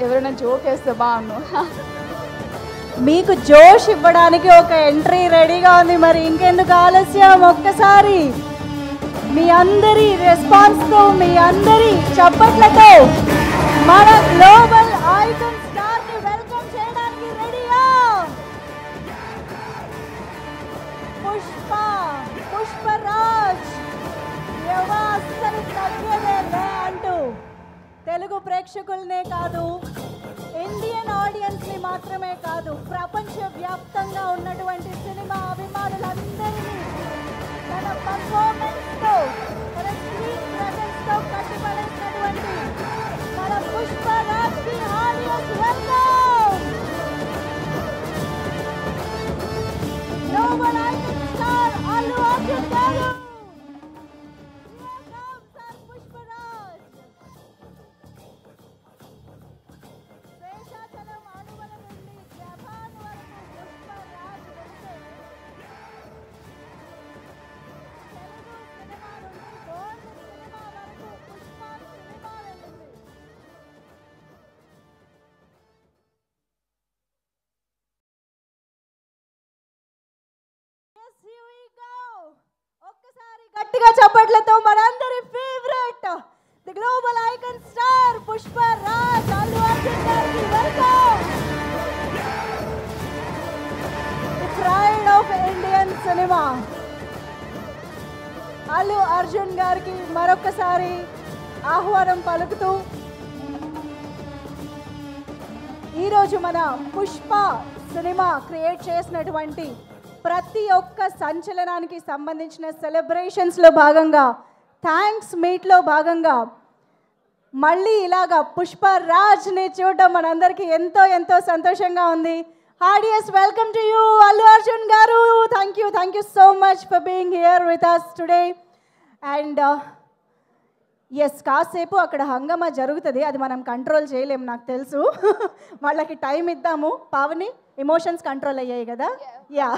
ఎవరైనా జోక్ వేస్తే బాగుండు. మీకు జోష్ ఇవ్వడానికి ఒక ఎంట్రీ రెడీగా ఉంది. మరి ఇంకెందుకు ఆలస్యం, ఒక్కసారి మీ అందరి రెస్పాన్స్తో, మీ అందరి చప్పట్లతో మన గ్లోబల్ ఐకాన్ స్టార్ని వెల్కమ్ చేయడానికి రెడీయా? పుష్పరాజ్ అస్సలు తగ్గేదే అంటూ తెలుగు ప్రేక్షకులనే కాదు, ఇండియన్ ఆడియన్స్ని మాత్రమే కాదు, ప్రపంచవ్యాప్తంగా ఉన్నటువంటి సినిమా అభిమానులందరినీ తన పర్ఫార్మెన్స్తో, తన స్క్రీన్ ప్రెజెన్స్తో కట్టిపడేసినటువంటి మన పుష్పరాజ్కి heartiest welcome. Global icon star Allu Arjun garu. ఒక్కసారి గట్టిగా చప్పట్లతో మనందరి favourite the global icon star Pushparaj Allu Arjun గారికి welcome. The pride of Indian cinema Allu Arjun గారికి మరొకసారి ఆహ్వానం పలుకుతూ, ఈరోజు మన పుష్ప సినిమా క్రియేట్ చేసినటువంటి ప్రతి ఒక్క సంచలనానికి సంబంధించిన సెలబ్రేషన్స్లో భాగంగా, థ్యాంక్స్ మీట్లో భాగంగా మళ్ళీ ఇలాగా పుష్పరాజ్ని చూడడం మనందరికీ ఎంతో ఎంతో సంతోషంగా ఉంది. Heartiest welcome to you Allu Arjun garu. Thank you so much for being here with us today. And yes, కాసేపు అక్కడ హంగమా జరుగుతుంది, అది మనం కంట్రోల్ చేయలేము, నాకు తెలుసు. వాళ్ళకి టైం ఇద్దాము. పావని, ఎమోషన్స్ కంట్రోల్ అయ్యాయి కదా? యా.